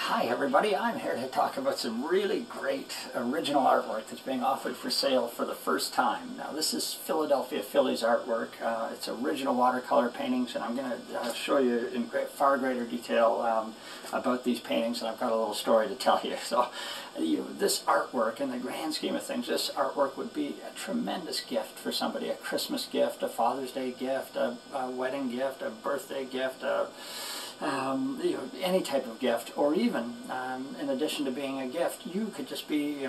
Hi everybody, I'm here to talk about some really great original artwork that's being offered for sale for the first time. Now this is Philadelphia Phillies artwork. It's original watercolor paintings, and I'm going to show you in far greater detail about these paintings, and I've got a little story to tell you. So this artwork, in the grand scheme of things, this artwork would be a tremendous gift for somebody, a Christmas gift, a Father's Day gift, a wedding gift, a birthday gift, any type of gift, or even in addition to being a gift, you could just be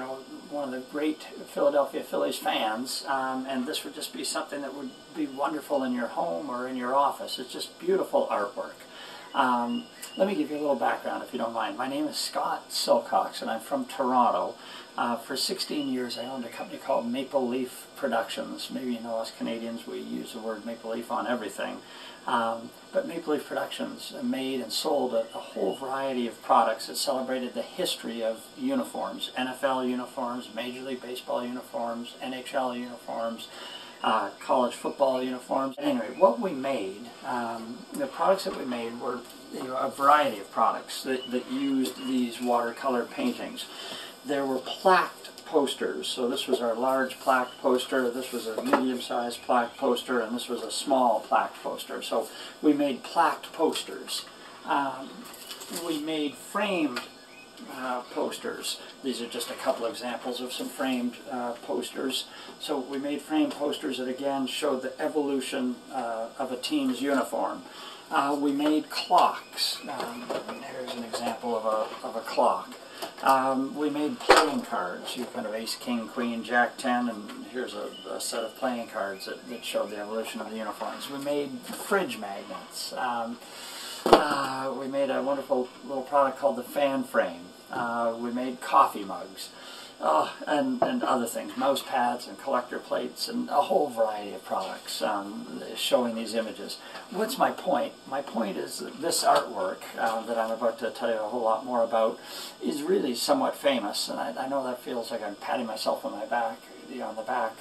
one of the great Philadelphia Phillies fans, and this would just be something that would be wonderful in your home or in your office. It's just beautiful artwork. Let me give you a little background if you don't mind. My name is Scott Silcox and I'm from Toronto. For 16 years I owned a company called Maple Leaf Productions. Maybe you know us Canadians, we use the word maple leaf on everything. But Maple Leaf Productions made and sold a whole variety of products that celebrated the history of uniforms. NFL uniforms, Major League Baseball uniforms, NHL uniforms, college football uniforms. Anyway, what we made, the products that we made were a variety of products that used these watercolor paintings. There were plaqued posters, so this was our large plaqued poster, this was a medium-sized plaqued poster, and this was a small plaqued poster. So we made plaqued posters. We made framed posters. These are just a couple examples of some framed posters. So we made framed posters that again showed the evolution of a team's uniform. We made clocks. Here's an example of a clock. We made playing cards, kind of ace, king, queen, jack, 10, and here's a set of playing cards that showed the evolution of the uniforms. We made fridge magnets. We made a wonderful little product called the fan frame. We made coffee mugs, and other things, mouse pads and collector plates, and a whole variety of products showing these images. What's my point? My point is that this artwork that I'm about to tell you a whole lot more about is really somewhat famous, and I know that feels like I'm patting myself on the back,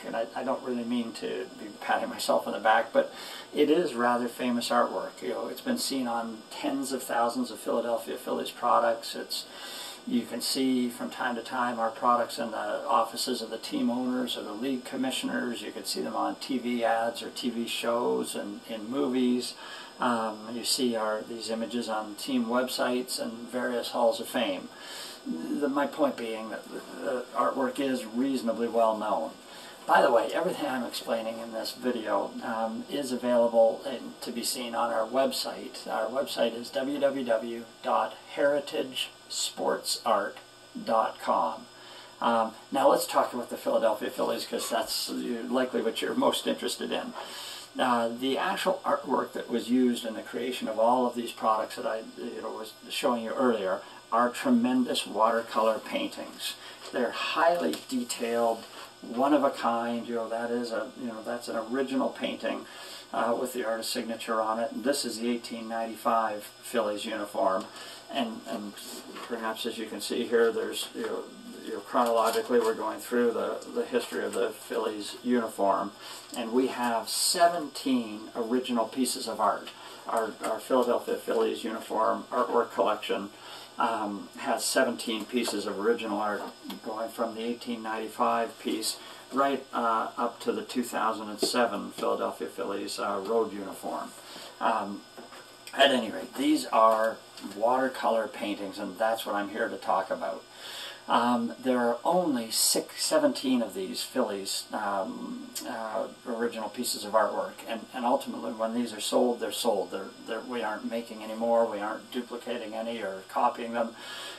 and I don't really mean to be patting myself on the back, but it is rather famous artwork. It's been seen on tens of thousands of Philadelphia Phillies products. You can see from time to time our products in the offices of the team owners or the league commissioners. You can see them on TV ads or TV shows and in movies. You see these images on team websites and various halls of fame. My point being that the artwork is reasonably well known. By the way, everything I'm explaining in this video is available to be seen on our website. Our website is www.heritagesportsart.com. Now let's talk about the Philadelphia Phillies, because that's likely what you're most interested in. The actual artwork that was used in the creation of all of these products that I was showing you earlier are tremendous watercolor paintings. They're highly detailed, one of a kind. That's an original painting with the artist's signature on it. And this is the 1895 Phillies uniform, and perhaps as you can see here, there's chronologically we're going through the history of the Phillies uniform, and we have 17 original pieces of art. Our Philadelphia Phillies uniform artwork collection has 17 pieces of original art, going from the 1895 piece right up to the 2007 Philadelphia Phillies road uniform. At any rate, these are watercolor paintings, and that's what I'm here to talk about. There are only 17 of these Phillies original pieces of artwork, and ultimately when these are sold, they're sold. We aren't making any more, we aren't duplicating any or copying them.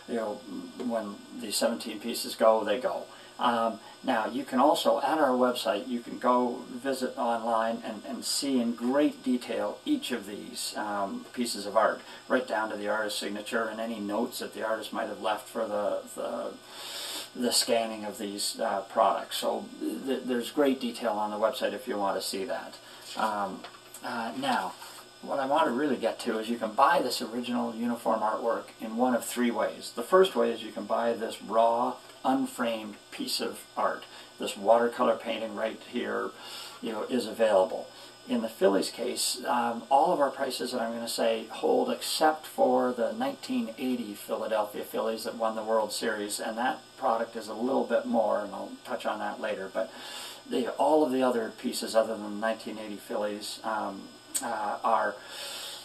When these 17 pieces go, they go. Now you can also, at our website, you can go visit online and see in great detail each of these pieces of art, right down to the artist's signature and any notes that the artist might have left for the scanning of these products. So there's great detail on the website if you want to see that. Now, what I want to really get to is you can buy this original uniform artwork in one of three ways. The first way is you can buy this raw, unframed piece of art. This watercolor painting right here, is available. In the Phillies case, all of our prices that I'm going to say hold except for the 1980 Philadelphia Phillies that won the World Series, and that product is a little bit more, and I'll touch on that later. But all of the other pieces other than the 1980 Phillies are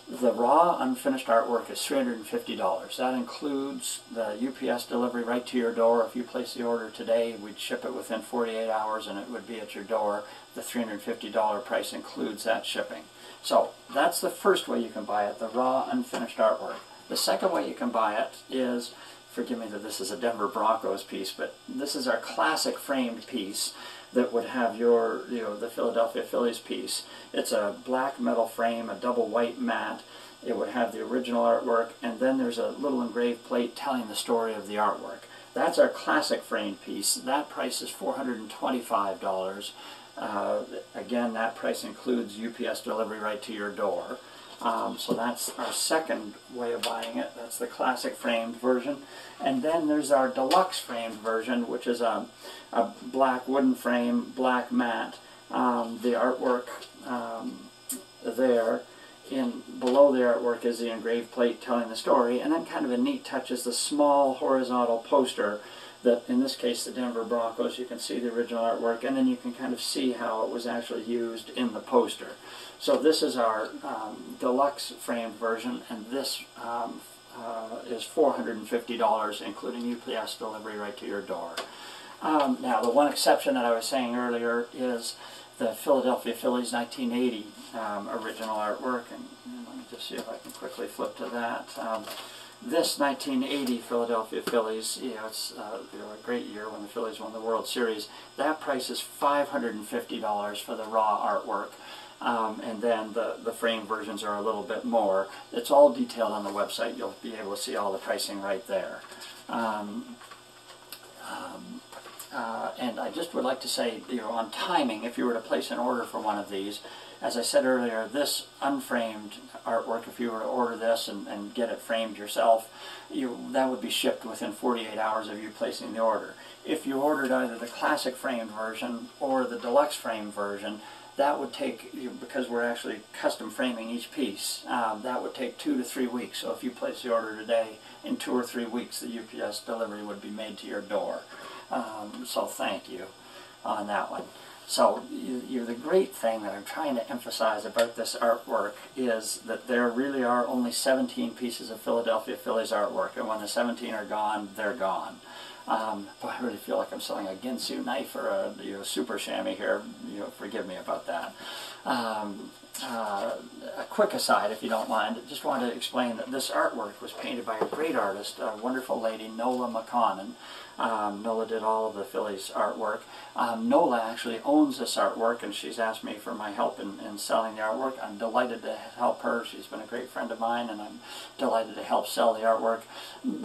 the raw unfinished artwork is $350. That includes the UPS delivery right to your door. If you place the order today, we'd ship it within 48 hours and it would be at your door. The $350 price includes that shipping. So that's the first way you can buy it, the raw unfinished artwork. The second way you can buy it is, forgive me that this is a Denver Broncos piece, but this is our classic framed piece that would have your, the Philadelphia Phillies piece. It's a black metal frame, a double white mat. It would have the original artwork, and then there's a little engraved plate telling the story of the artwork. That's our classic framed piece. That price is $425. Again, that price includes UPS delivery right to your door. So that's our second way of buying it. That's the classic framed version. And then there's our deluxe framed version, which is a black wooden frame, black mat. The artwork there, below the artwork is the engraved plate telling the story, and then kind of a neat touch is the small horizontal poster that, in this case, the Denver Broncos. You can see the original artwork, and then you can kind of see how it was actually used in the poster. So this is our deluxe framed version, and this is $450, including UPS delivery right to your door. Now, the one exception that I was saying earlier is the Philadelphia Phillies 1980 original artwork, and let me just see if I can quickly flip to that. This 1980 Philadelphia Phillies, it's a great year when the Phillies won the World Series. That price is $550 for the raw artwork. And then the frame versions are a little bit more. It's all detailed on the website. You'll be able to see all the pricing right there. And I just would like to say, on timing, if you were to place an order for one of these, as I said earlier, this unframed artwork, if you were to order this and get it framed yourself, that would be shipped within 48 hours of you placing the order. If you ordered either the classic framed version or the deluxe framed version, that would take, because we're actually custom framing each piece, that would take 2 to 3 weeks. So if you place the order today, in 2 or 3 weeks the UPS delivery would be made to your door. So thank you on that one. So the great thing that I'm trying to emphasize about this artwork is that there really are only 17 pieces of Philadelphia Phillies artwork, and when the 17 are gone, they're gone. Boy, I really feel like I'm selling a Ginsu knife or a super chamois here. Forgive me about that. A quick aside, if you don't mind, I just wanted to explain that this artwork was painted by a great artist, a wonderful lady, Nola McConnon. Nola did all of the Phillies artwork. Nola actually owns this artwork, and she's asked me for my help in selling the artwork. I'm delighted to help her. She's been a great friend of mine, and I'm delighted to help sell the artwork.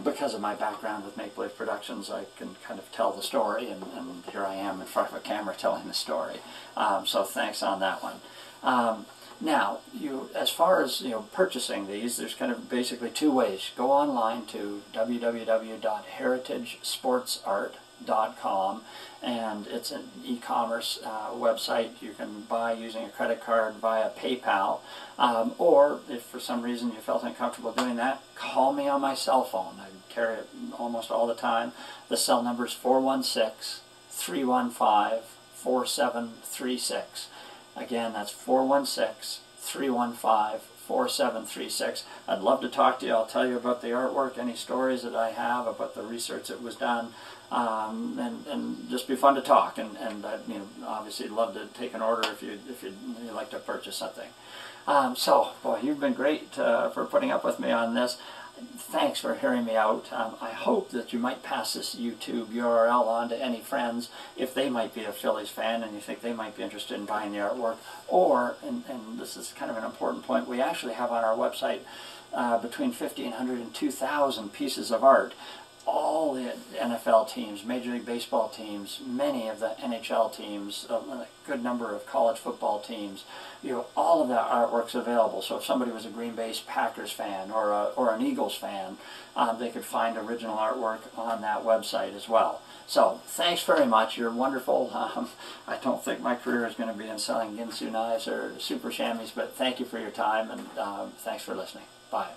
Because of my background with Make Believe Productions, I can kind of tell the story, and here I am in front of a camera telling the story. So thanks on that one. Now, as far as purchasing these, there's kind of basically 2 ways. Go online to www.heritagesportsart.com, and it's an e-commerce website. You can buy using a credit card via PayPal, or if for some reason you felt uncomfortable doing that, call me on my cell phone. I carry it almost all the time. The cell number is 416-315-4736. Again, that's 416-315-4736. I'd love to talk to you. I'll tell you about the artwork, any stories that I have about the research that was done, and just be fun to talk. And I'd obviously love to take an order if you'd like to purchase something. So, boy, you've been great for putting up with me on this. Thanks for hearing me out. I hope that you might pass this YouTube URL on to any friends if they might be a Phillies fan and you think they might be interested in buying the artwork. Or, and this is kind of an important point, we actually have on our website between 1,500 and 2,000 pieces of art. all the NFL teams, Major League Baseball teams, many of the NHL teams, a good number of college football teams. All of that artwork's available. So if somebody was a Green Bay Packers fan or an Eagles fan, they could find original artwork on that website as well. So thanks very much. You're wonderful. I don't think my career is going to be in selling Ginsu knives or super chamois, but thank you for your time, and thanks for listening. Bye.